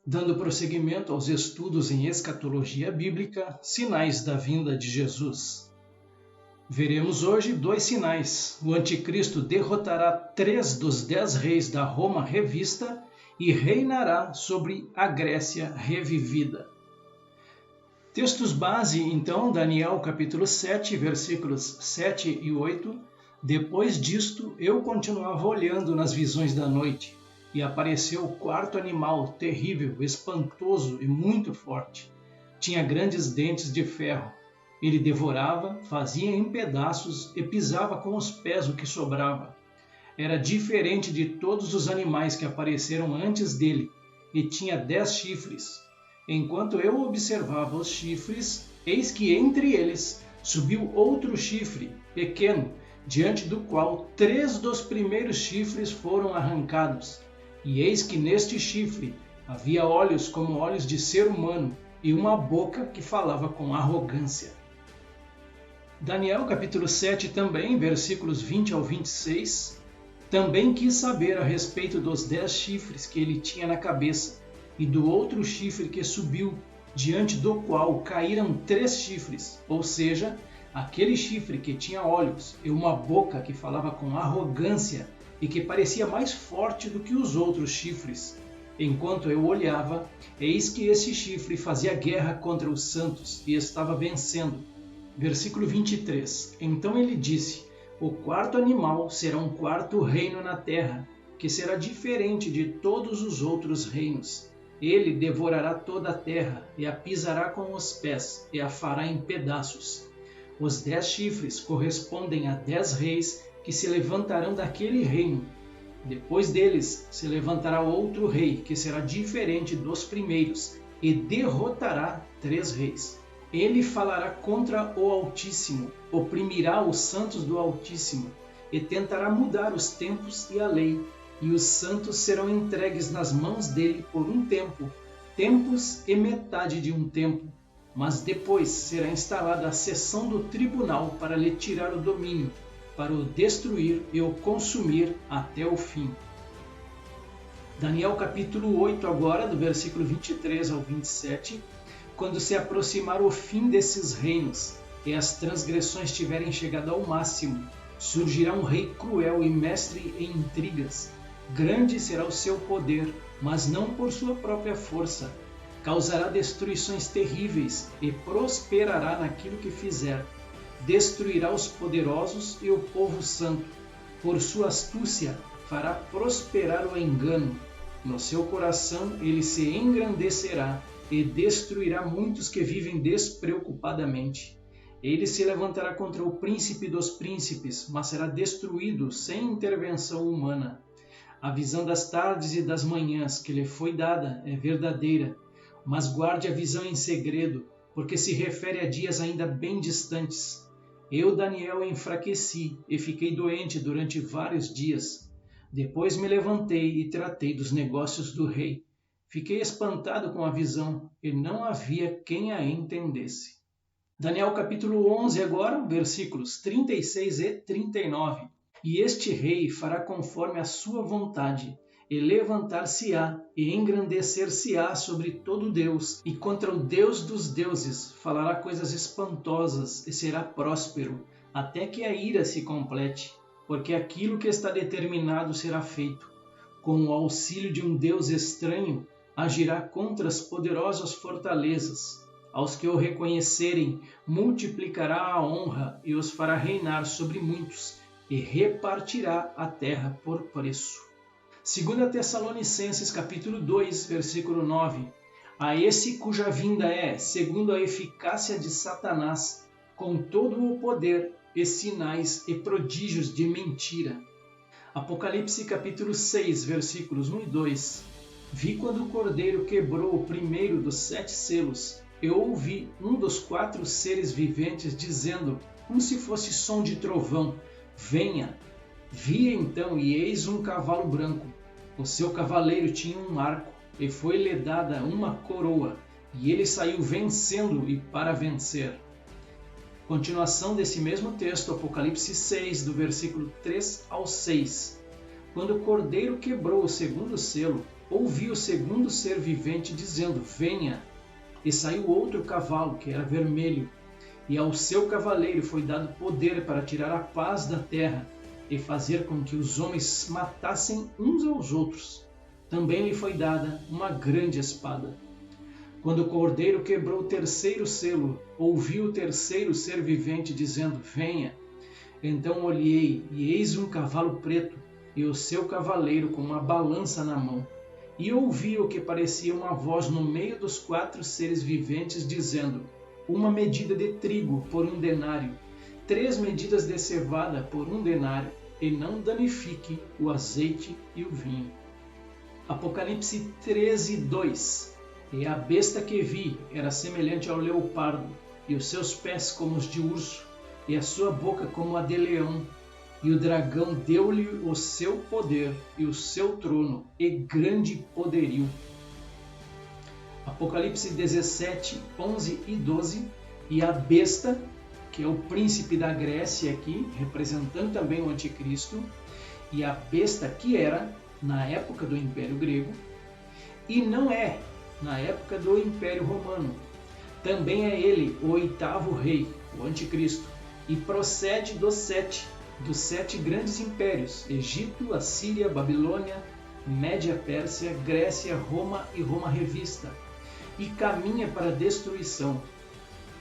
Dando prosseguimento aos estudos em escatologia bíblica, sinais da vinda de Jesus. Veremos hoje 2 sinais. O anticristo derrotará 3 dos 10 reis da Roma revista e reinará sobre a Grécia revivida. Textos base, então, Daniel capítulo 7, versículos 7 e 8. Depois disto, eu continuava olhando nas visões da noite, e apareceu o 4º animal, terrível, espantoso e muito forte. Tinha grandes dentes de ferro. Ele devorava, fazia em pedaços e pisava com os pés o que sobrava. Era diferente de todos os animais que apareceram antes dele, e tinha 10 chifres. Enquanto eu observava os chifres, eis que entre eles subiu outro chifre, pequeno, diante do qual 3 dos primeiros chifres foram arrancados. E eis que neste chifre havia olhos como olhos de ser humano e uma boca que falava com arrogância. Daniel capítulo 7 também, versículos 20 ao 26, também quis saber a respeito dos 10 chifres que ele tinha na cabeça e do outro chifre que subiu, diante do qual caíram 3 chifres, ou seja, aquele chifre que tinha olhos e uma boca que falava com arrogância e que parecia mais forte do que os outros chifres. Enquanto eu olhava, eis que esse chifre fazia guerra contra os santos e estava vencendo. Versículo 23. Então ele disse: o 4º animal será um 4º reino na terra, que será diferente de todos os outros reinos. Ele devorará toda a terra, e a pisará com os pés, e a fará em pedaços. Os 10 chifres correspondem a 10 reis que se levantarão daquele reino. Depois deles se levantará outro rei, que será diferente dos primeiros, e derrotará 3 reis. Ele falará contra o Altíssimo, oprimirá os santos do Altíssimo, e tentará mudar os tempos e a lei, e os santos serão entregues nas mãos dele por um tempo, tempos e metade de um tempo. Mas depois será instalada a sessão do tribunal para lhe tirar o domínio, para o destruir e o consumir até o fim. Daniel capítulo 8 agora, do versículo 23 ao 27. Quando se aproximar o fim desses reinos e as transgressões tiverem chegado ao máximo, surgirá um rei cruel e mestre em intrigas. Grande será o seu poder, mas não por sua própria força. Causará destruições terríveis e prosperará naquilo que fizer. Destruirá os poderosos e o povo santo. Por sua astúcia fará prosperar o engano. No seu coração ele se engrandecerá e destruirá muitos que vivem despreocupadamente. Ele se levantará contra o príncipe dos príncipes, mas será destruído sem intervenção humana. A visão das tardes e das manhãs que lhe foi dada é verdadeira, mas guarde a visão em segredo, porque se refere a dias ainda bem distantes. Eu, Daniel, enfraqueci e fiquei doente durante vários dias. Depois me levantei e tratei dos negócios do rei. Fiquei espantado com a visão, e não havia quem a entendesse. Daniel capítulo 11 agora, versículos 36 e 39. E este rei fará conforme a sua vontade, e levantar-se-á, e engrandecer-se-á sobre todo Deus, e contra o Deus dos deuses falará coisas espantosas, e será próspero, até que a ira se complete, porque aquilo que está determinado será feito. Com o auxílio de um Deus estranho, agirá contra as poderosas fortalezas. Aos que o reconhecerem, multiplicará a honra e os fará reinar sobre muitos, e repartirá a terra por preço. 2 Tessalonicenses capítulo 2, versículo 9. A esse cuja vinda é, segundo a eficácia de Satanás, com todo o poder e sinais e prodígios de mentira. Apocalipse capítulo 6, versículos 1 e 2. Vi quando o Cordeiro quebrou o primeiro dos 7 selos. Eu ouvi um dos 4 seres viventes dizendo, como se fosse som de trovão, venha. Vi então, e eis um cavalo branco. O seu cavaleiro tinha um arco, e foi-lhe dada uma coroa, e ele saiu vencendo e para vencer. Continuação desse mesmo texto, Apocalipse 6, do versículo 3 ao 6. Quando o Cordeiro quebrou o segundo selo, ouvi o segundo ser vivente dizendo: venha. E saiu outro cavalo, que era vermelho, e ao seu cavaleiro foi dado poder para tirar a paz da terra e fazer com que os homens matassem uns aos outros. Também lhe foi dada uma grande espada. Quando o cordeiro quebrou o terceiro selo, ouvi o terceiro ser vivente dizendo: venha. Então olhei, e eis um cavalo preto, e o seu cavaleiro com uma balança na mão. E ouvi o que parecia uma voz no meio dos 4 seres viventes dizendo: uma medida de trigo por 1 denário, 3 medidas de cevada por 1 denário, e não danifique o azeite e o vinho. Apocalipse 13:2. E a besta que vi era semelhante ao leopardo, e os seus pés como os de urso, e a sua boca como a de leão. E o dragão deu-lhe o seu poder e o seu trono e grande poderio. Apocalipse 17:11 e 12. E a besta, que é o príncipe da Grécia aqui, representando também o anticristo, e a besta que era na época do Império Grego, e não é na época do Império Romano. Também é ele o 8º rei, o anticristo, e procede dos 7 grandes impérios: Egito, Assíria, Babilônia, Média Pérsia, Grécia, Roma e Roma revista, e caminha para a destruição.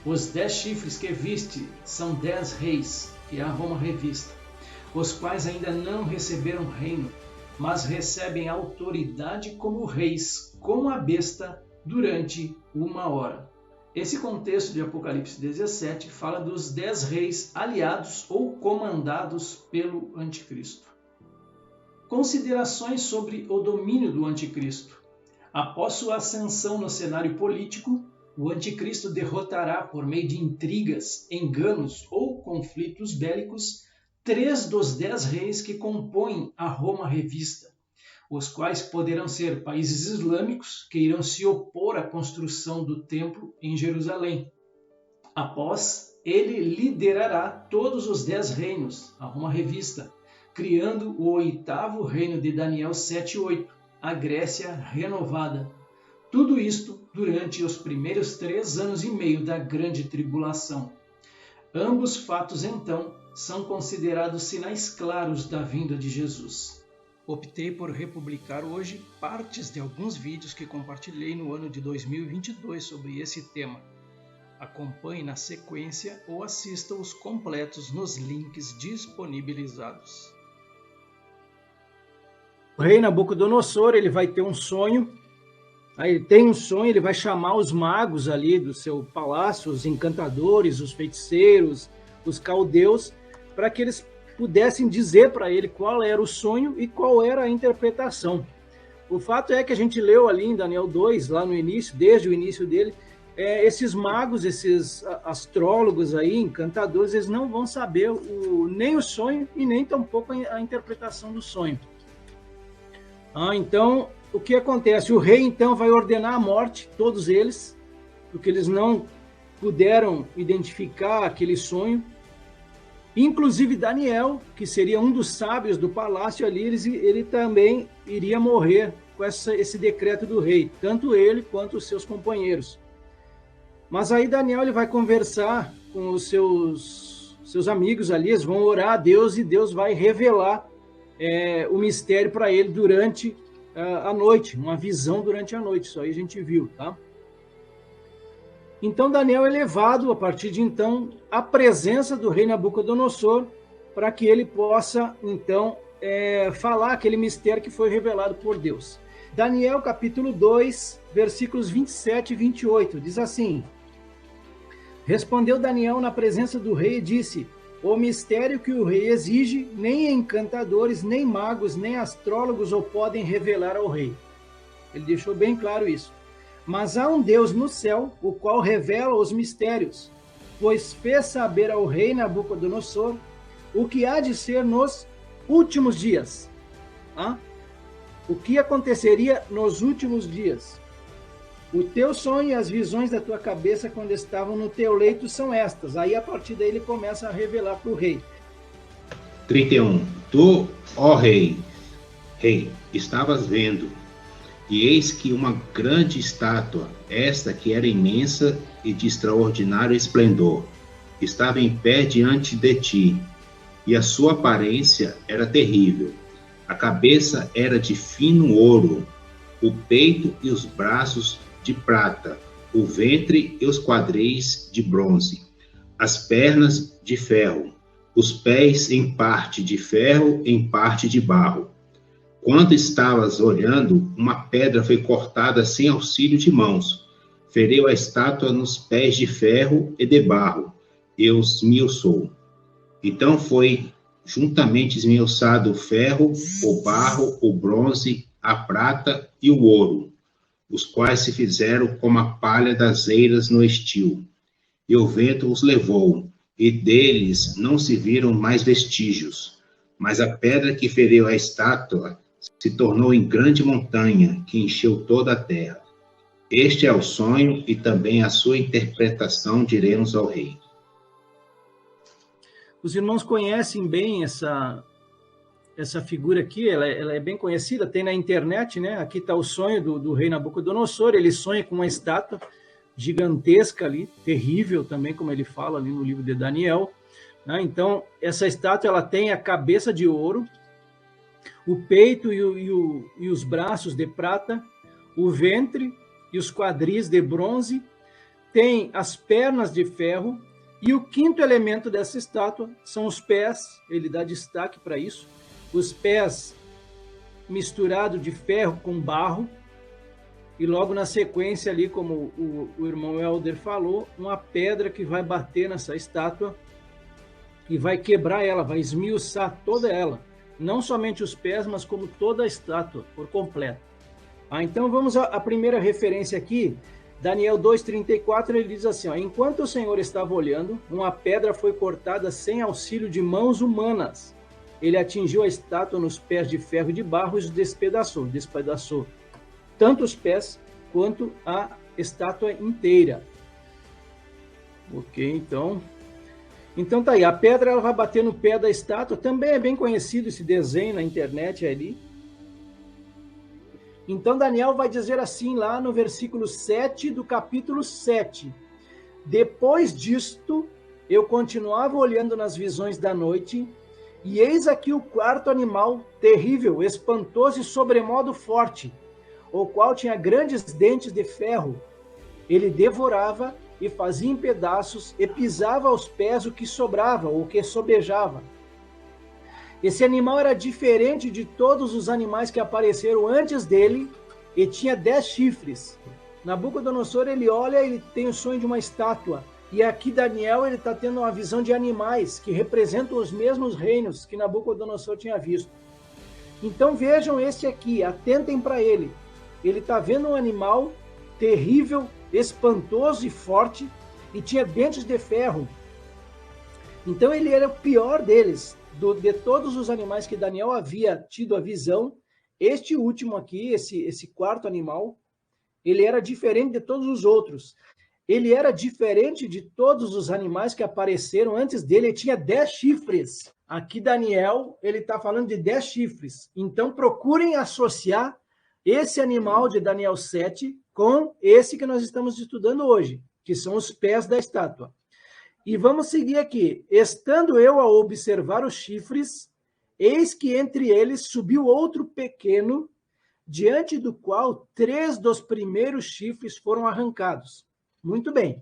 Os 10 chifres que viste são 10 reis, que é a Roma revista, os quais ainda não receberam reino, mas recebem autoridade como reis com a besta durante 1 hora. Esse contexto de Apocalipse 17 fala dos 10 reis aliados ou comandados pelo anticristo. Considerações sobre o domínio do anticristo. Após sua ascensão no cenário político, o anticristo derrotará por meio de intrigas, enganos ou conflitos bélicos 3 dos 10 reis que compõem a Roma revista, os quais poderão ser países islâmicos que irão se opor à construção do templo em Jerusalém. Após, ele liderará todos os 10 reinos, a Roma revista, criando o 8º reino de Daniel 7:8, a Grécia renovada. Tudo isto durante os primeiros 3 anos e meio da grande tribulação. Ambos fatos, então, são considerados sinais claros da vinda de Jesus. Optei por republicar hoje partes de alguns vídeos que compartilhei no ano de 2022 sobre esse tema. Acompanhe na sequência ou assista os completos nos links disponibilizados. O rei Nabucodonosor, ele vai ter um sonho. Aí ele tem um sonho, ele vai chamar os magos ali do seu palácio, os encantadores, os feiticeiros, os caldeus, para que eles pudessem dizer para ele qual era o sonho e qual era a interpretação. O fato é que a gente leu ali em Daniel 2, lá no início, desde o início dele, esses magos, esses astrólogos aí, encantadores, eles não vão saber nem o sonho e nem tampouco a interpretação do sonho. Então, o que acontece? O rei, então, vai ordenar a morte, todos eles, porque eles não puderam identificar aquele sonho. Inclusive Daniel, que seria um dos sábios do palácio ali, ele também iria morrer com esse decreto do rei, tanto ele quanto os seus companheiros. Mas aí Daniel ele vai conversar com os seus amigos ali, eles vão orar a Deus e Deus vai revelar o mistério para ele durante a noite, uma visão durante a noite, isso aí a gente viu, tá? Então Daniel é levado, a partir de então, à presença do rei Nabucodonosor, para que ele possa, então, falar aquele mistério que foi revelado por Deus. Daniel, capítulo 2, versículos 27 e 28, diz assim: Respondeu Daniel na presença do rei e disse: O mistério que o rei exige, nem encantadores, nem magos, nem astrólogos o podem revelar ao rei. Ele deixou bem claro isso. Mas há um Deus no céu, o qual revela os mistérios, pois fez saber ao rei Nabucodonosor o que há de ser nos últimos dias. O que aconteceria nos últimos dias? O teu sonho e as visões da tua cabeça quando estavam no teu leito são estas. Aí, a partir daí, ele começa a revelar para o rei. 31. Tu, ó rei, estavas vendo, E eis que uma grande estátua, esta que era imensa e de extraordinário esplendor, estava em pé diante de ti, e a sua aparência era terrível. A cabeça era de fino ouro, o peito e os braços de prata, o ventre e os quadris de bronze, as pernas de ferro, os pés em parte de ferro, em parte de barro. Quando estavas olhando, uma pedra foi cortada sem auxílio de mãos, feriu a estátua nos pés de ferro e de barro, e os esmiuçou. Então foi juntamente esmiuçado o ferro, o barro, o bronze, a prata e o ouro, os quais se fizeram como a palha das eiras no estio. E o vento os levou, e deles não se viram mais vestígios. Mas a pedra que feriu a estátua se tornou em grande montanha, que encheu toda a terra. Este é o sonho e também a sua interpretação, diremos ao rei. Os irmãos conhecem bem essa figura aqui, ela é bem conhecida, tem na internet, né? Aqui está o sonho do rei Nabucodonosor, ele sonha com uma estátua gigantesca ali, terrível também, como ele fala ali no livro de Daniel, né? Então, essa estátua ela tem a cabeça de ouro, o peito e os braços de prata, o ventre e os quadris de bronze, tem as pernas de ferro, e o quinto elemento dessa estátua são os pés, ele dá destaque para isso, os pés misturados de ferro com barro, e logo na sequência ali, como o irmão Helder falou, uma pedra que vai bater nessa estátua e vai quebrar ela, vai esmiuçar toda ela, não somente os pés, mas como toda a estátua por completo. Então vamos à primeira referência aqui, Daniel 2,34, ele diz assim, enquanto o Senhor estava olhando, uma pedra foi cortada sem auxílio de mãos humanas. Ele atingiu a estátua nos pés de ferro e de barro e os despedaçou tanto os pés quanto a estátua inteira. Ok, então tá aí, a pedra ela vai bater no pé da estátua, também é bem conhecido esse desenho na internet ali. Então Daniel vai dizer assim lá no versículo 7 do capítulo 7. Depois disto, eu continuava olhando nas visões da noite, e eis aqui o quarto animal, terrível, espantoso e sobremodo forte, o qual tinha grandes dentes de ferro. Ele devorava e fazia em pedaços e pisava aos pés o que sobrava, o que sobejava. Esse animal era diferente de todos os animais que apareceram antes dele e tinha 10 chifres. Nabucodonosor, ele olha, ele tem o sonho de uma estátua. E aqui Daniel, ele está tendo uma visão de animais que representam os mesmos reinos que Nabucodonosor tinha visto. Então vejam esse aqui, atentem para ele. Ele está vendo um animal terrível, espantoso e forte e tinha dentes de ferro. Então ele era o pior deles. De todos os animais que Daniel havia tido a visão, este último aqui, esse quarto animal, ele era diferente de todos os outros. Ele era diferente de todos os animais que apareceram antes dele. Ele tinha 10 chifres. Aqui Daniel, ele está falando de 10 chifres. Então procurem associar esse animal de Daniel 7 com esse que nós estamos estudando hoje, que são os pés da estátua. E vamos seguir aqui. Estando eu a observar os chifres, eis que entre eles subiu outro pequeno, diante do qual 3 dos primeiros chifres foram arrancados. Muito bem.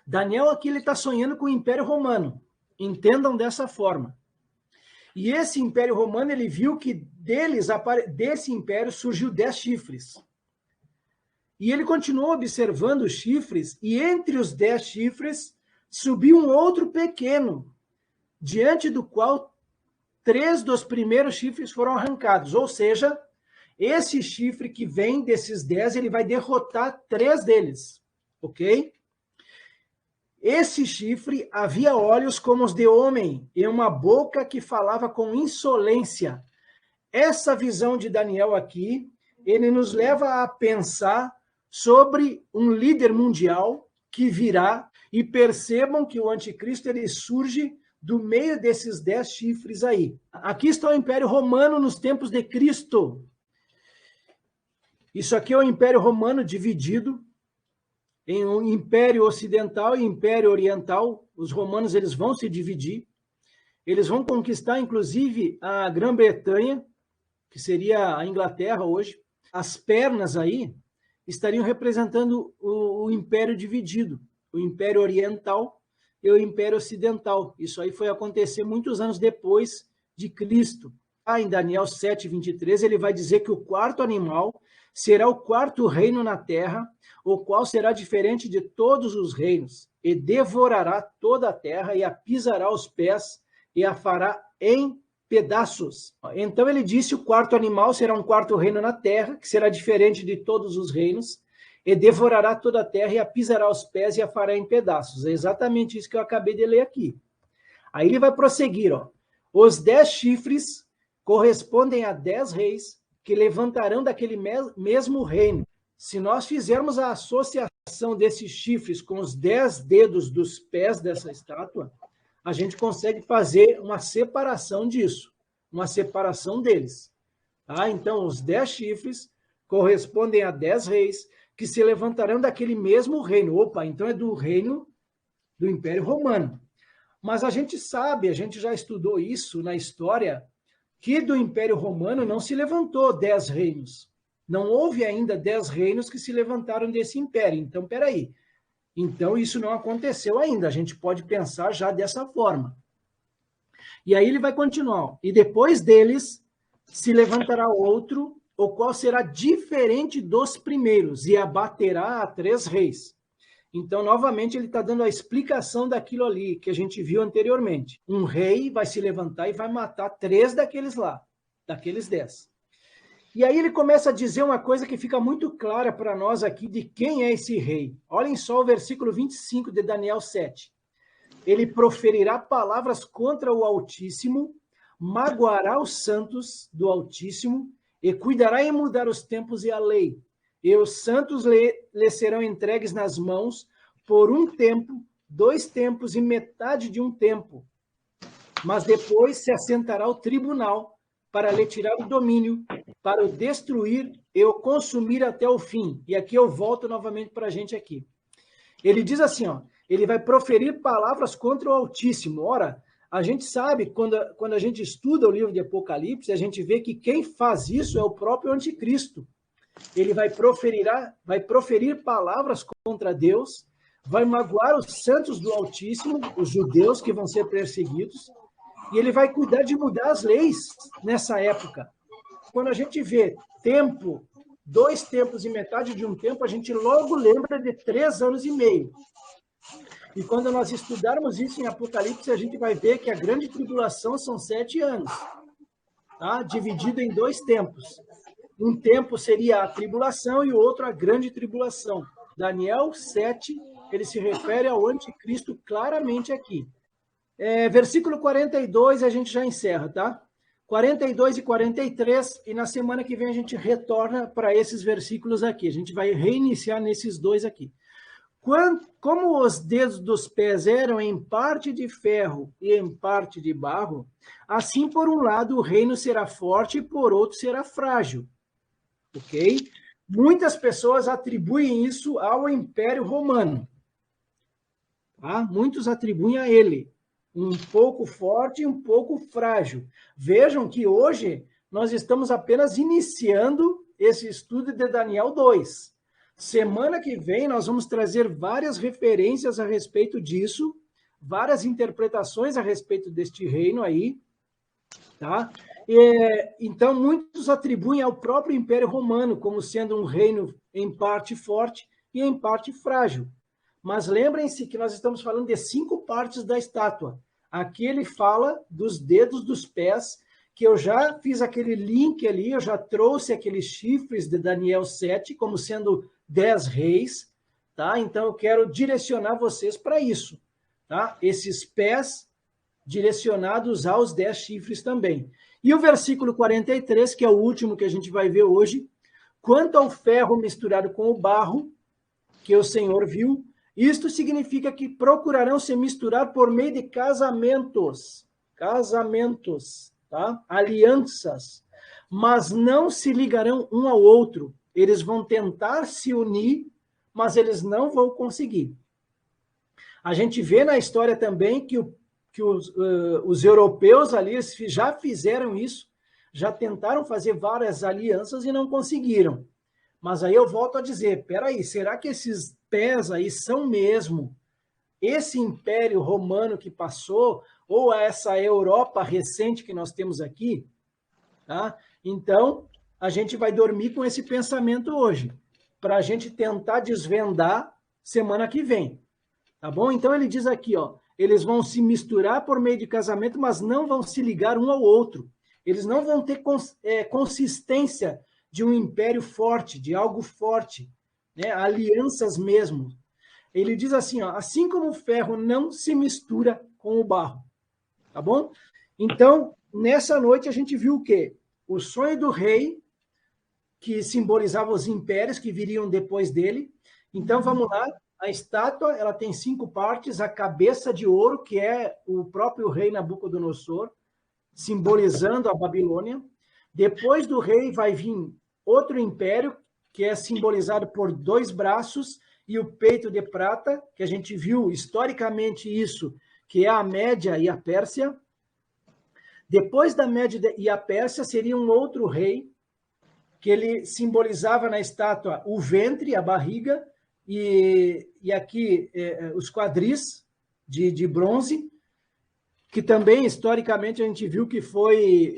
Daniel aqui ele está sonhando com o Império Romano. Entendam dessa forma. E esse Império Romano, ele viu que desse império surgiu 10 chifres. E ele continuou observando os chifres, e entre os 10 chifres, subiu um outro pequeno, diante do qual 3 dos primeiros chifres foram arrancados. Ou seja, esse chifre que vem desses 10, ele vai derrotar 3 deles. Ok? Esse chifre havia olhos como os de homem e uma boca que falava com insolência. Essa visão de Daniel aqui, ele nos leva a pensar sobre um líder mundial que virá, e percebam que o anticristo ele surge do meio desses 10 chifres aí. Aqui está o Império Romano nos tempos de Cristo. Isso aqui é o Império Romano dividido em um Império Ocidental e Império Oriental. Os romanos eles vão se dividir. Eles vão conquistar, inclusive, a Grã-Bretanha, que seria a Inglaterra hoje. As pernas aí estariam representando o Império dividido, o Império Oriental e o Império Ocidental. Isso aí foi acontecer muitos anos depois de Cristo. Em Daniel 7:23, ele vai dizer que o quarto animal será o quarto reino na terra, o qual será diferente de todos os reinos, e devorará toda a terra, e a pisará aos pés, e a fará em pedaços. Então ele disse: o quarto animal será um quarto reino na terra, que será diferente de todos os reinos, e devorará toda a terra, e a pisará aos pés, e a fará em pedaços. É exatamente isso que eu acabei de ler aqui. Aí ele vai prosseguir, ó. Os 10 chifres correspondem a 10 reis que levantarão daquele mesmo reino. Se nós fizermos a associação desses chifres com os 10 dedos dos pés dessa estátua, a gente consegue fazer uma separação disso, uma separação deles. Tá? Então, os 10 chifres correspondem a 10 reis que se levantarão daquele mesmo reino. Opa, então é do reino do Império Romano. Mas a gente sabe, a gente já estudou isso na história, que do Império Romano não se levantou 10 reinos. Não houve ainda 10 reinos que se levantaram desse império. Então, peraí. Então, isso não aconteceu ainda. A gente pode pensar já dessa forma. E aí ele vai continuar. E depois deles se levantará outro, o qual será diferente dos primeiros, e abaterá a 3 reis. Então, novamente, ele está dando a explicação daquilo ali que a gente viu anteriormente. Um rei vai se levantar e vai matar 3 daqueles lá, daqueles 10. E aí ele começa a dizer uma coisa que fica muito clara para nós aqui de quem é esse rei. Olhem só o versículo 25 de Daniel 7. Ele proferirá palavras contra o Altíssimo, magoará os santos do Altíssimo e cuidará em mudar os tempos e a lei. E os santos lhe serão entregues nas mãos por um tempo, 2 tempos e metade de um tempo. Mas depois se assentará o tribunal para lhe tirar o domínio, para o destruir e o consumir até o fim. E aqui eu volto novamente para a gente aqui. Ele diz assim, ó, ele vai proferir palavras contra o Altíssimo. Ora, a gente sabe, quando a gente estuda o livro de Apocalipse, a gente vê que quem faz isso é o próprio Anticristo. Ele vai proferir palavras contra Deus, vai magoar os santos do Altíssimo, os judeus que vão ser perseguidos, e ele vai cuidar de mudar as leis nessa época. Quando a gente vê tempo, 2 tempos e metade de um tempo, a gente logo lembra de 3 anos e meio. E quando nós estudarmos isso em Apocalipse, a gente vai ver que a grande tribulação são 7 anos, tá? Dividido em 2 tempos. Um tempo seria a tribulação e o outro a grande tribulação. Daniel 7, ele se refere ao anticristo claramente aqui. Versículo 42, a gente já encerra, tá? 42 e 43, e na semana que vem a gente retorna para esses versículos aqui. A gente vai reiniciar nesses 2 aqui. Como os dedos dos pés eram em parte de ferro e em parte de barro, assim por um lado o reino será forte e por outro será frágil. Ok? Muitas pessoas atribuem isso ao Império Romano. Tá? Muitos atribuem a ele. Um pouco forte e um pouco frágil. Vejam que hoje nós estamos apenas iniciando esse estudo de Daniel 2. Semana que vem nós vamos trazer várias referências a respeito disso, várias interpretações a respeito deste reino aí, tá? Então, muitos atribuem ao próprio Império Romano como sendo um reino em parte forte e em parte frágil. Mas lembrem-se que nós estamos falando de 5 partes da estátua. Aqui ele fala dos dedos dos pés, que eu já fiz aquele link ali, eu já trouxe aqueles chifres de Daniel 7 como sendo 10 reis, tá? Então eu quero direcionar vocês para isso, tá? Esses pés direcionados aos 10 chifres também. E o versículo 43, que é o último que a gente vai ver hoje, quanto ao ferro misturado com o barro, que o Senhor viu, isto significa que procurarão se misturar por meio de casamentos, tá? Alianças, mas não se ligarão um ao outro, eles vão tentar se unir, mas eles não vão conseguir. A gente vê na história também que os europeus ali já fizeram isso, já tentaram fazer várias alianças e não conseguiram. Mas aí eu volto a dizer, peraí, será que esses pés aí são mesmo esse Império Romano que passou, ou essa Europa recente que nós temos aqui? Tá? Então, a gente vai dormir com esse pensamento hoje, para a gente tentar desvendar semana que vem. Tá bom? Então ele diz aqui, ó, eles vão se misturar por meio de casamento, mas não vão se ligar um ao outro. Eles não vão ter consistência de um império forte, de algo forte, né? Alianças mesmo. Ele diz assim, ó, assim como o ferro não se mistura com o barro. Tá bom? Então, nessa noite a gente viu o quê? O sonho do rei, que simbolizava os impérios que viriam depois dele. Então, vamos lá. A estátua, ela tem 5 partes, a cabeça de ouro, que é o próprio rei Nabucodonosor, simbolizando a Babilônia. Depois do rei vai vir outro império, que é simbolizado por 2 braços e o peito de prata, que a gente viu historicamente isso, que é a Média e a Pérsia. Depois da Média e a Pérsia seria um outro rei, que ele simbolizava na estátua o ventre, a barriga, e aqui os quadris de bronze, que também, historicamente, a gente viu que foi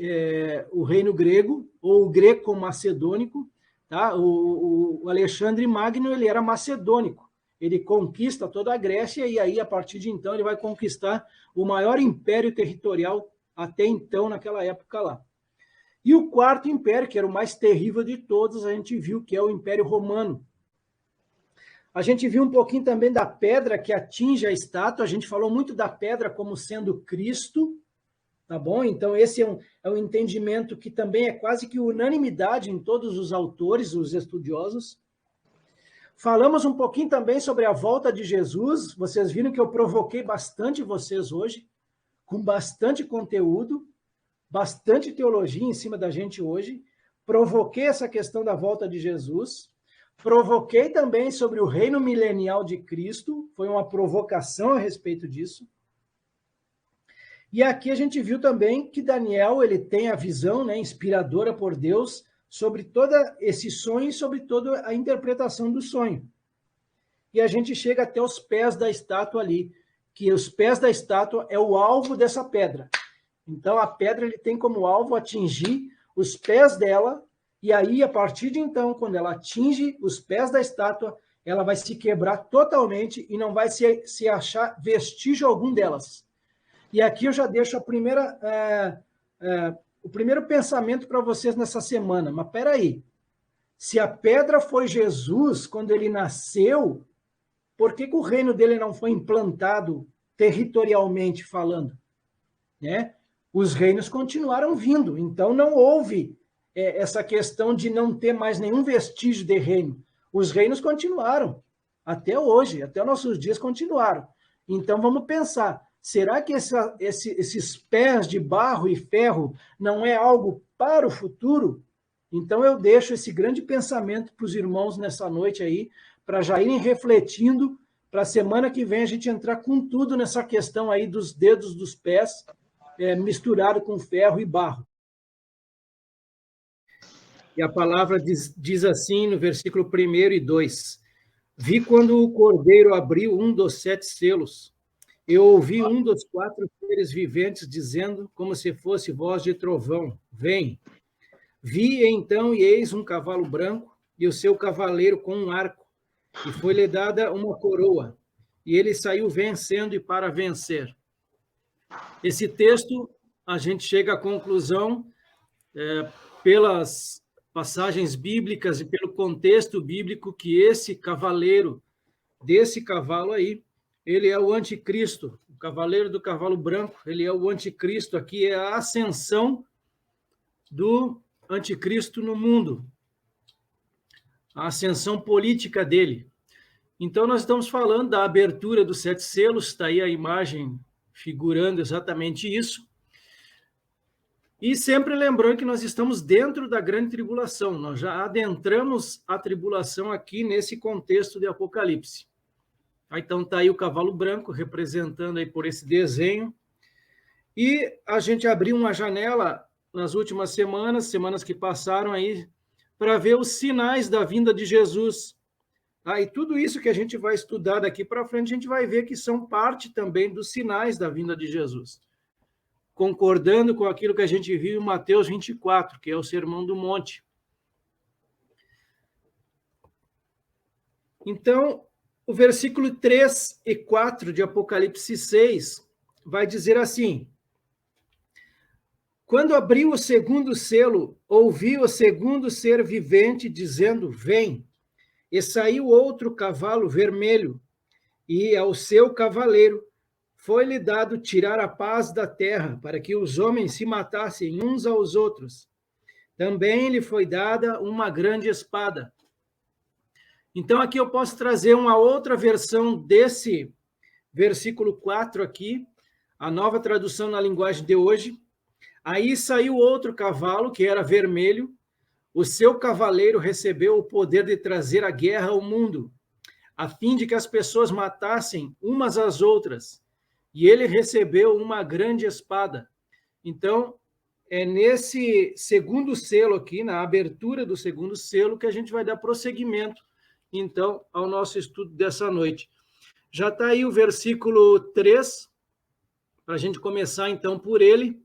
o reino grego, ou o greco-macedônico. Tá? O Alexandre Magno, ele era macedônico. Ele conquista toda a Grécia, e aí, a partir de então, ele vai conquistar o maior império territorial até então, naquela época lá. E o quarto império, que era o mais terrível de todos, a gente viu que é o Império Romano. A gente viu um pouquinho também da pedra que atinge a estátua. A gente falou muito da pedra como sendo Cristo, tá bom? Então, esse é um entendimento que também é quase que unanimidade em todos os autores, os estudiosos. Falamos um pouquinho também sobre a volta de Jesus. Vocês viram que eu provoquei bastante vocês hoje, com bastante conteúdo, bastante teologia em cima da gente hoje. Provoquei essa questão da volta de Jesus. Provoquei também sobre o reino milenial de Cristo, foi uma provocação a respeito disso. E aqui a gente viu também que Daniel, ele tem a visão, né, inspiradora por Deus sobre todo esse sonho e sobre toda a interpretação do sonho. E a gente chega até os pés da estátua ali, que os pés da estátua é o alvo dessa pedra. Então a pedra ele tem como alvo atingir os pés dela. E aí, a partir de então, quando ela atinge os pés da estátua, ela vai se quebrar totalmente e não vai se achar vestígio algum delas. E aqui eu já deixo o primeiro pensamento para vocês nessa semana. Mas peraí, se a pedra foi Jesus quando ele nasceu, por que o reino dele não foi implantado territorialmente falando? Né? Os reinos continuaram vindo, então não houve essa questão de não ter mais nenhum vestígio de reino. Os reinos continuaram, até hoje, até nossos dias continuaram. Então vamos pensar, será que esses pés de barro e ferro não é algo para o futuro? Então eu deixo esse grande pensamento para os irmãos nessa noite aí, para já irem refletindo, para a semana que vem a gente entrar com tudo nessa questão aí dos dedos dos pés, misturado com ferro e barro. E a palavra diz assim no versículo 1 e 2. Vi quando o Cordeiro abriu um dos 7 selos. Eu ouvi um dos 4 seres viventes dizendo, como se fosse voz de trovão, vem. Vi então, e eis um cavalo branco, e o seu cavaleiro com um arco, e foi-lhe dada uma coroa, e ele saiu vencendo e para vencer. Esse texto, a gente chega à conclusão, pelas passagens bíblicas e pelo contexto bíblico, que esse cavaleiro, desse cavalo aí, ele é o anticristo, o cavaleiro do cavalo branco, ele é o anticristo, aqui é a ascensão do anticristo no mundo, a ascensão política dele. Então, nós estamos falando da abertura dos 7 selos, está aí a imagem figurando exatamente isso. E sempre lembrando que nós estamos dentro da grande tribulação, nós já adentramos a tribulação aqui nesse contexto de Apocalipse. Então está aí o cavalo branco representando aí por esse desenho. E a gente abriu uma janela nas últimas semanas que passaram aí, para ver os sinais da vinda de Jesus. E tudo isso que a gente vai estudar daqui para frente, a gente vai ver que são parte também dos sinais da vinda de Jesus. Concordando com aquilo que a gente viu em Mateus 24, que é o Sermão do Monte. Então, o versículo 3 e 4 de Apocalipse 6 vai dizer assim: quando abriu o segundo selo, ouvi o segundo ser vivente dizendo, vem. E saiu outro cavalo vermelho, e ao seu cavaleiro foi-lhe dado tirar a paz da terra, para que os homens se matassem uns aos outros. Também lhe foi dada uma grande espada. Então, aqui eu posso trazer uma outra versão desse versículo 4 aqui, a nova tradução na linguagem de hoje. Aí saiu outro cavalo, que era vermelho, o seu cavaleiro recebeu o poder de trazer a guerra ao mundo, a fim de que as pessoas matassem umas às outras, e ele recebeu uma grande espada. Então, é nesse segundo selo aqui, na abertura do segundo selo, que a gente vai dar prosseguimento, então, ao nosso estudo dessa noite. Já está aí o versículo 3, para a gente começar, então, por ele.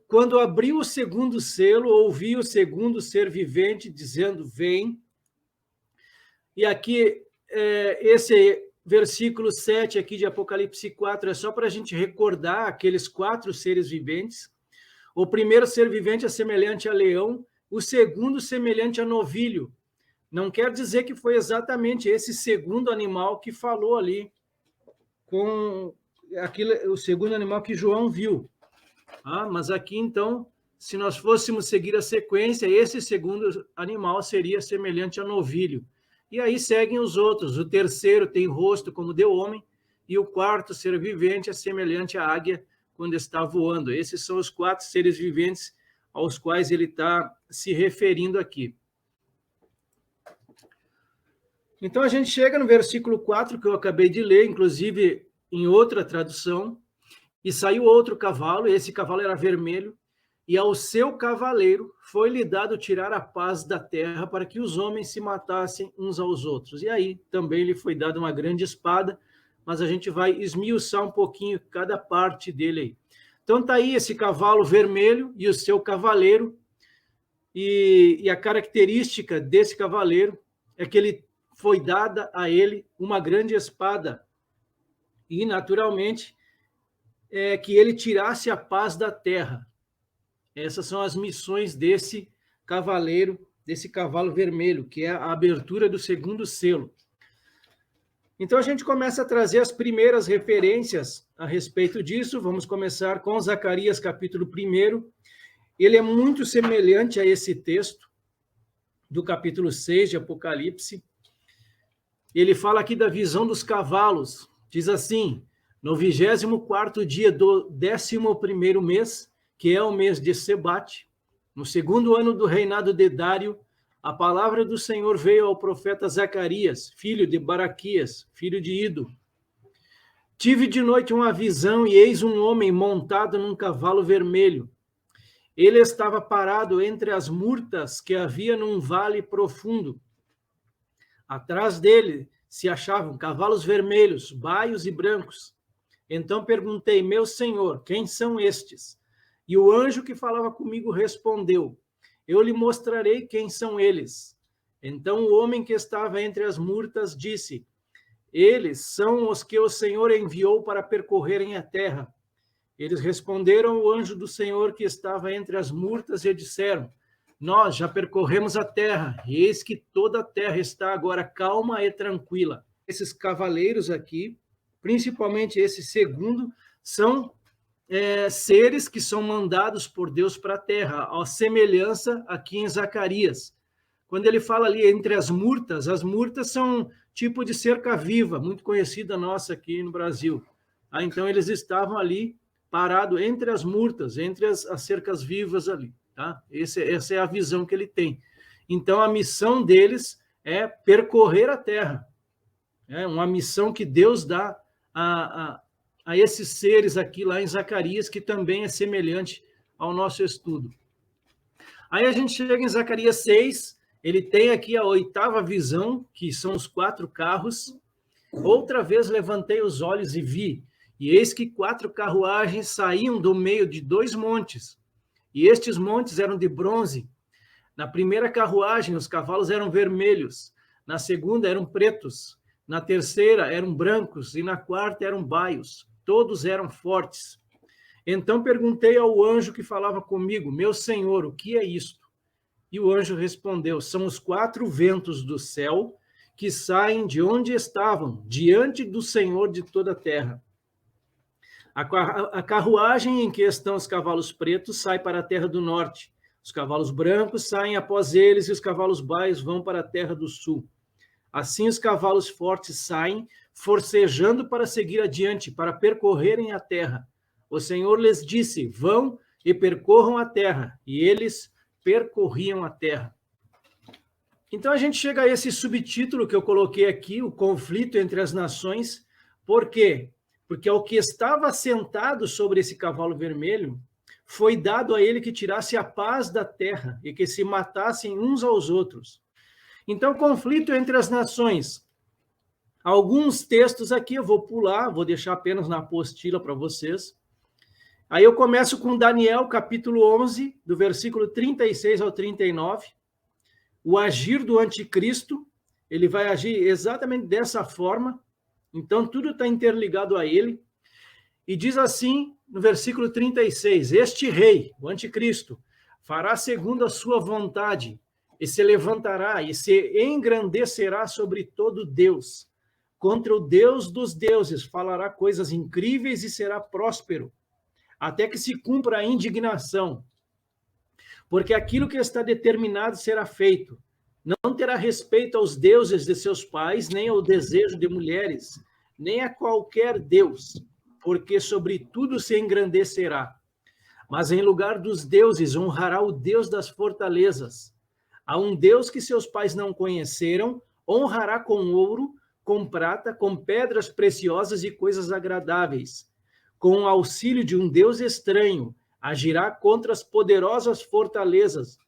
Quando abriu o segundo selo, ouvi o segundo ser vivente dizendo, vem. E aqui, esse versículo 7 aqui de Apocalipse 4 é só para a gente recordar aqueles 4 seres viventes. O primeiro ser vivente é semelhante a leão, o segundo semelhante a novilho. Não quer dizer que foi exatamente esse segundo animal que falou ali, com o segundo animal que João viu. Mas aqui, então, se nós fôssemos seguir a sequência, esse segundo animal seria semelhante a novilho. E aí seguem os outros. O terceiro tem rosto como de homem, e o quarto ser vivente é semelhante à águia quando está voando. Esses são os 4 seres viventes aos quais ele está se referindo aqui. Então, a gente chega no versículo 4, que eu acabei de ler, inclusive em outra tradução. E saiu outro cavalo, esse cavalo era vermelho, e ao seu cavaleiro foi-lhe dado tirar a paz da terra para que os homens se matassem uns aos outros. E aí também lhe foi dada uma grande espada, mas a gente vai esmiuçar um pouquinho cada parte dele aí. Então está aí esse cavalo vermelho e o seu cavaleiro, e a característica desse cavaleiro é que ele foi dada a ele uma grande espada, e naturalmente que ele tirasse a paz da terra. Essas são as missões desse cavaleiro, desse cavalo vermelho, que é a abertura do segundo selo. Então, a gente começa a trazer as primeiras referências a respeito disso. Vamos começar com Zacarias, capítulo 1. Ele é muito semelhante a esse texto do capítulo 6 de Apocalipse. Ele fala aqui da visão dos cavalos. Diz assim: no 24º dia do 11º mês, que é o mês de Sebate, no 2º ano do reinado de Dário, a palavra do Senhor veio ao profeta Zacarias, filho de Baraquias, filho de Ido. Tive de noite uma visão, e eis um homem montado num cavalo vermelho. Ele estava parado entre as murtas que havia num vale profundo. Atrás dele se achavam cavalos vermelhos, baios e brancos. Então perguntei, meu senhor, quem são estes? E o anjo que falava comigo respondeu, eu lhe mostrarei quem são eles. Então o homem que estava entre as murtas disse, eles são os que o Senhor enviou para percorrerem a terra. Eles responderam ao anjo do Senhor que estava entre as murtas e disseram, nós já percorremos a terra, e eis que toda a terra está agora calma e tranquila. Esses cavaleiros aqui, principalmente esse segundo, são seres que são mandados por Deus para a terra, a semelhança aqui em Zacarias. Quando ele fala ali entre as murtas são tipo de cerca viva, muito conhecida nossa aqui no Brasil. Então, eles estavam ali parado entre as murtas, entre as cercas vivas ali. Tá? Essa é a visão que ele tem. Então, a missão deles é percorrer a terra. É uma missão que Deus dá a esses seres aqui lá em Zacarias, que também é semelhante ao nosso estudo. Aí a gente chega em Zacarias 6, ele tem aqui a 8ª visão, que são os 4 carros. Outra vez levantei os olhos e vi, e eis que 4 carruagens saíam do meio de 2 montes, e estes montes eram de bronze. Na primeira carruagem, os cavalos eram vermelhos, na segunda eram pretos, na terceira eram brancos, e na quarta eram baios. Todos eram fortes. Então perguntei ao anjo que falava comigo, meu senhor, o que é isto? E o anjo respondeu, são os 4 ventos do céu que saem de onde estavam, diante do Senhor de toda a terra. A carruagem em que estão os cavalos pretos sai para a terra do norte. Os cavalos brancos saem após eles e os cavalos baios vão para a terra do sul. Assim os cavalos fortes saem, forcejando para seguir adiante, para percorrerem a terra. O Senhor lhes disse, vão e percorram a terra. E eles percorriam a terra. Então a gente chega a esse subtítulo que eu coloquei aqui, o conflito entre as nações. Por quê? Porque ao que estava sentado sobre esse cavalo vermelho, foi dado a ele que tirasse a paz da terra e que se matassem uns aos outros. Então, conflito entre as nações. Alguns textos aqui eu vou pular, vou deixar apenas na apostila para vocês. Aí eu começo com Daniel, capítulo 11, do versículo 36 ao 39. O agir do anticristo, ele vai agir exatamente dessa forma. Então, tudo está interligado a ele. E diz assim, no versículo 36, este rei, o anticristo, fará segundo a sua vontade, e se levantará e se engrandecerá sobre todo Deus. Contra o Deus dos deuses falará coisas incríveis e será próspero, até que se cumpra a indignação. Porque aquilo que está determinado será feito. Não terá respeito aos deuses de seus pais, nem ao desejo de mulheres, nem a qualquer deus, porque sobre tudo se engrandecerá. Mas em lugar dos deuses honrará o Deus das fortalezas. A um Deus que seus pais não conheceram, honrará com ouro, com prata, com pedras preciosas e coisas agradáveis. Com o auxílio de um Deus estranho, agirá contra as poderosas fortalezas,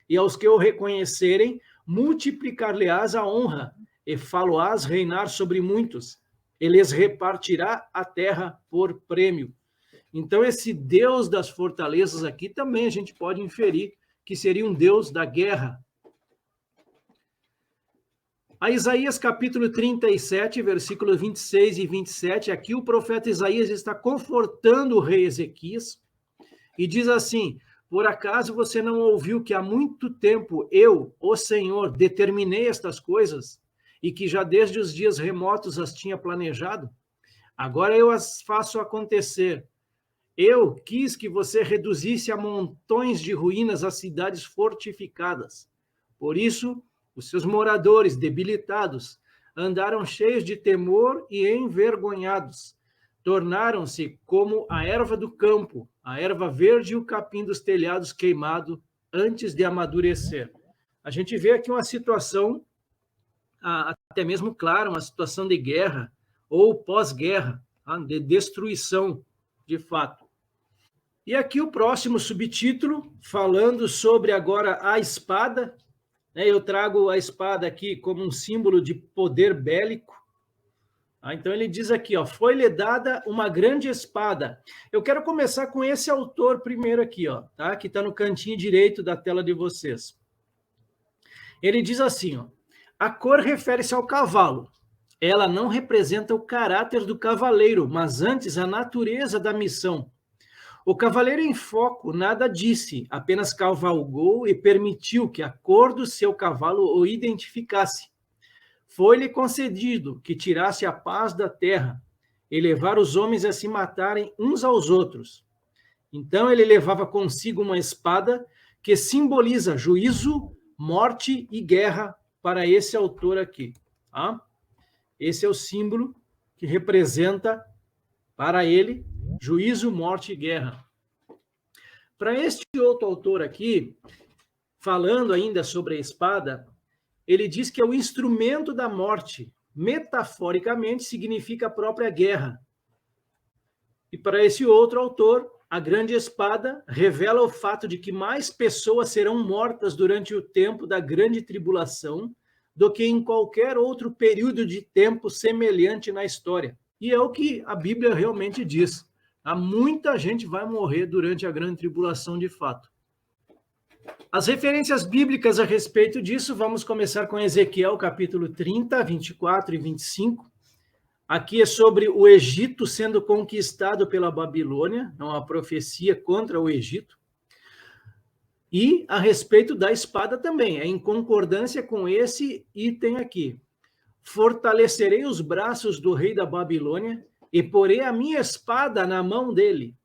e aos que o reconhecerem, multiplicar-lhe-ás a honra, e fá-lo-ás reinar sobre muitos. Ele lhes repartirá a terra por prêmio. Então, esse Deus das fortalezas aqui também a gente pode inferir que seria um Deus da guerra. A Isaías capítulo 37, versículos 26 e 27, aqui o profeta Isaías está confortando o rei Ezequias e diz assim, por acaso você não ouviu que há muito tempo eu, o Senhor, determinei estas coisas e que já desde os dias remotos as tinha planejado? Agora eu as faço acontecer. Eu quis que você reduzisse a montões de ruínas as cidades fortificadas. Por isso, os seus moradores, debilitados, andaram cheios de temor e envergonhados. Tornaram-se como a erva do campo, a erva verde e o capim dos telhados queimado antes de amadurecer. A gente vê aqui uma situação, até mesmo, claro, uma situação de guerra ou pós-guerra, de destruição, de fato. E aqui o próximo subtítulo, falando sobre agora a espada. Eu trago a espada aqui como um símbolo de poder bélico. Então ele diz aqui, foi-lhe dada uma grande espada. Eu quero começar com esse autor primeiro aqui, tá? Que está no cantinho direito da tela de vocês. Ele diz assim, a cor refere-se ao cavalo. Ela não representa o caráter do cavaleiro, mas antes a natureza da missão. O cavaleiro em foco nada disse, apenas cavalgou e permitiu que a cor do seu cavalo o identificasse. Foi-lhe concedido que tirasse a paz da terra e levar os homens a se matarem uns aos outros. Então ele levava consigo uma espada que simboliza juízo, morte e guerra para esse autor aqui. Tá? Esse é o símbolo que representa para ele juízo, morte e guerra. Para este outro autor aqui, falando ainda sobre a espada, ele diz que é o instrumento da morte. Metaforicamente, significa a própria guerra. E para esse outro autor, a grande espada revela o fato de que mais pessoas serão mortas durante o tempo da grande tribulação do que em qualquer outro período de tempo semelhante na história. E é o que a Bíblia realmente diz. Há muita gente vai morrer durante a grande tribulação de fato. As referências bíblicas a respeito disso, vamos começar com Ezequiel, capítulo 30, 24 e 25. Aqui é sobre o Egito sendo conquistado pela Babilônia, é uma profecia contra o Egito. E a respeito da espada também, é em concordância com esse item aqui. Fortalecerei os braços do rei da Babilônia e porei a minha espada na mão dele.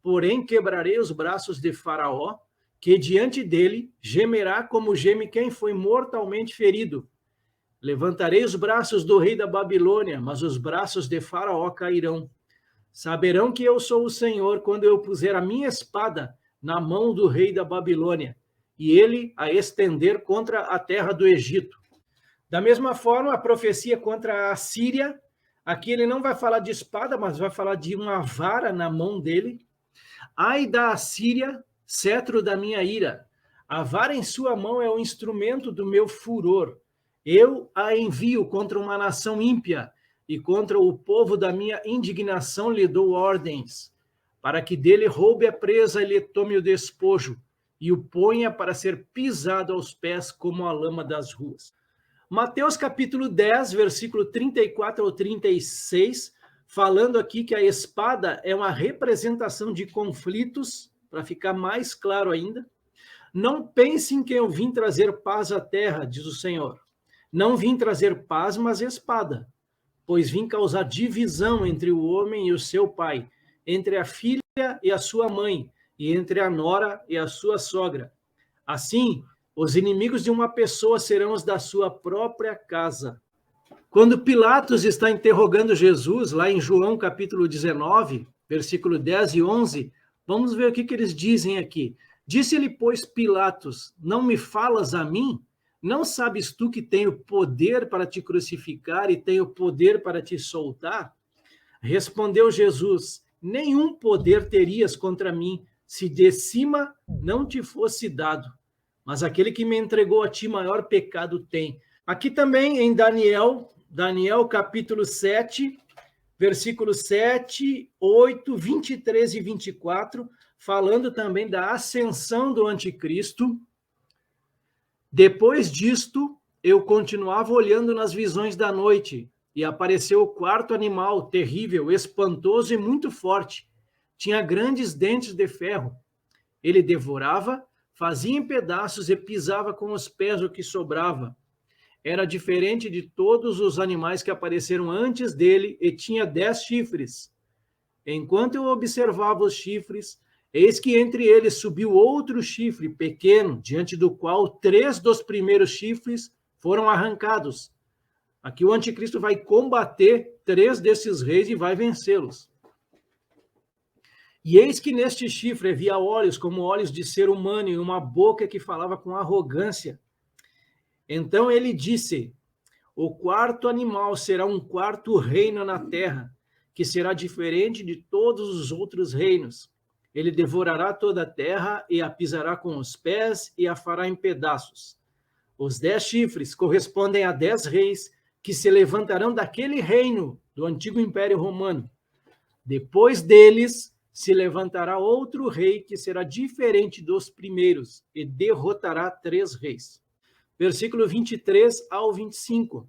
Porém, quebrarei os braços de Faraó, que diante dele gemerá como geme quem foi mortalmente ferido. Levantarei os braços do rei da Babilônia, mas os braços de Faraó cairão. Saberão que eu sou o Senhor quando eu puser a minha espada na mão do rei da Babilônia, e ele a estender contra a terra do Egito. Da mesma forma, a profecia contra a Síria, aqui ele não vai falar de espada, mas vai falar de uma vara na mão dele. Ai da Assíria, cetro da minha ira. A vara em sua mão é o instrumento do meu furor. Eu a envio contra uma nação ímpia, e contra o povo da minha indignação lhe dou ordens, para que dele roube a presa e lhe tome o despojo, e o ponha para ser pisado aos pés como a lama das ruas. Mateus capítulo 10, versículo 34 ao 36, falando aqui que a espada é uma representação de conflitos, para ficar mais claro ainda. Não pensem que eu vim trazer paz à terra, diz o Senhor. Não vim trazer paz, mas espada, pois vim causar divisão entre o homem e o seu pai, entre a filha e a sua mãe, e entre a nora e a sua sogra. Assim, os inimigos de uma pessoa serão os da sua própria casa. Quando Pilatos está interrogando Jesus, lá em João capítulo 19, versículo 10 e 11, vamos ver o que eles dizem aqui. Disse-lhe, pois, Pilatos, não me falas a mim? Não sabes tu que tenho poder para te crucificar e tenho poder para te soltar? Respondeu Jesus, nenhum poder terias contra mim, se de cima não te fosse dado. Mas aquele que me entregou a ti maior pecado tem. Aqui também em Daniel capítulo 7, versículos 7, 8, 23 e 24, falando também da ascensão do anticristo. Depois disto, eu continuava olhando nas visões da noite, e apareceu o quarto animal, terrível, espantoso e muito forte. Tinha grandes dentes de ferro. Ele devorava, fazia em pedaços e pisava com os pés o que sobrava. Era diferente de todos os animais que apareceram antes dele e tinha 10 chifres. Enquanto eu observava os chifres, eis que entre eles subiu outro chifre pequeno, diante do qual 3 dos primeiros chifres foram arrancados. Aqui o anticristo vai combater 3 desses reis e vai vencê-los. E eis que neste chifre havia olhos como olhos de ser humano e uma boca que falava com arrogância. Então ele disse, o quarto animal será um quarto reino na terra, que será diferente de todos os outros reinos. Ele devorará toda a terra e a pisará com os pés e a fará em pedaços. Os 10 chifres correspondem a 10 reis que se levantarão daquele reino do antigo Império Romano. Depois deles se levantará outro rei que será diferente dos primeiros e derrotará 3 reis. Versículo 23 ao 25.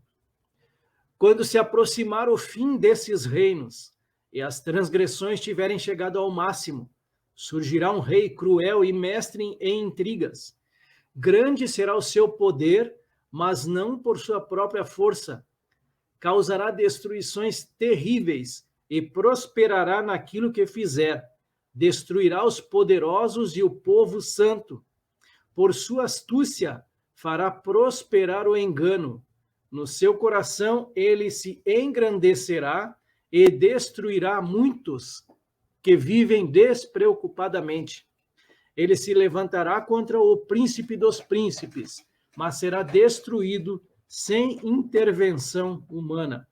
Quando se aproximar o fim desses reinos e as transgressões tiverem chegado ao máximo, surgirá um rei cruel e mestre em intrigas. Grande será o seu poder, mas não por sua própria força. Causará destruições terríveis e prosperará naquilo que fizer. Destruirá os poderosos e o povo santo. Por sua astúcia, fará prosperar o engano. No seu coração, ele se engrandecerá e destruirá muitos. que vivem despreocupadamente. Ele se levantará contra o príncipe dos príncipes, mas será destruído sem intervenção humana.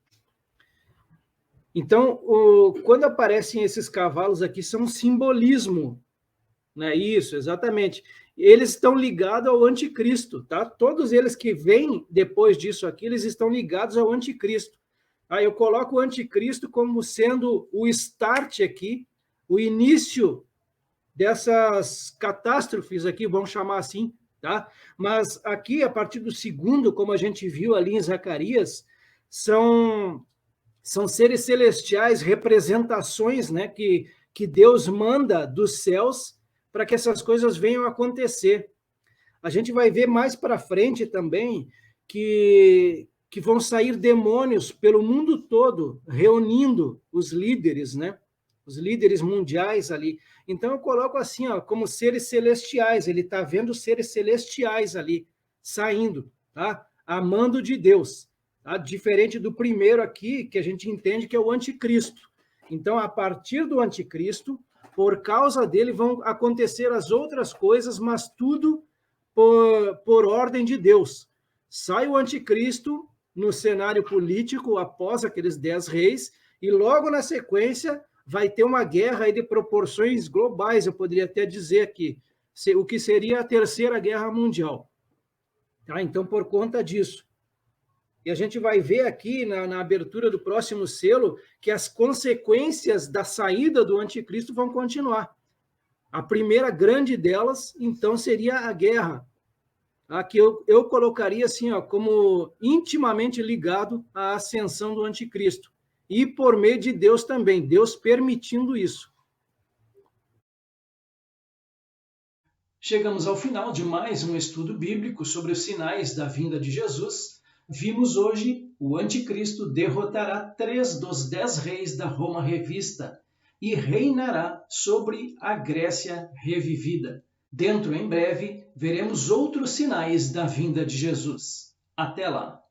Então, quando aparecem esses cavalos aqui, são um simbolismo, né? Isso, exatamente. Eles estão ligados ao anticristo, tá? Todos eles que vêm depois disso aqui, eles estão ligados ao anticristo. Eu coloco o anticristo como sendo o start aqui, o início dessas catástrofes aqui, vamos chamar assim, tá? Mas aqui, a partir do segundo, como a gente viu ali em Zacarias, são seres celestiais, representações, né, que Deus manda dos céus para que essas coisas venham a acontecer. A gente vai ver mais para frente também que vão sair demônios pelo mundo todo, reunindo os líderes, né? Os líderes mundiais ali. Então eu coloco assim, ó, como seres celestiais. Ele está vendo seres celestiais ali, saindo, tá? Amando de Deus. Tá? Diferente do primeiro aqui, que a gente entende que é o anticristo. Então, a partir do anticristo, por causa dele, vão acontecer as outras coisas, mas tudo por ordem de Deus. Sai o anticristo no cenário político após aqueles 10 reis, e logo na sequência vai ter uma guerra aí de proporções globais, eu poderia até dizer aqui, o que seria a Terceira Guerra Mundial. Tá? Então, por conta disso. E a gente vai ver aqui, na abertura do próximo selo, que as consequências da saída do anticristo vão continuar. A primeira grande delas, então, seria a guerra. Aqui eu colocaria assim, ó, como intimamente ligado à ascensão do anticristo. E por meio de Deus também, Deus permitindo isso. Chegamos ao final de mais um estudo bíblico sobre os sinais da vinda de Jesus. Vimos hoje o anticristo derrotará 3 dos 10 reis da Roma revista e reinará sobre a Grécia revivida. Dentro em breve, veremos outros sinais da vinda de Jesus. Até lá!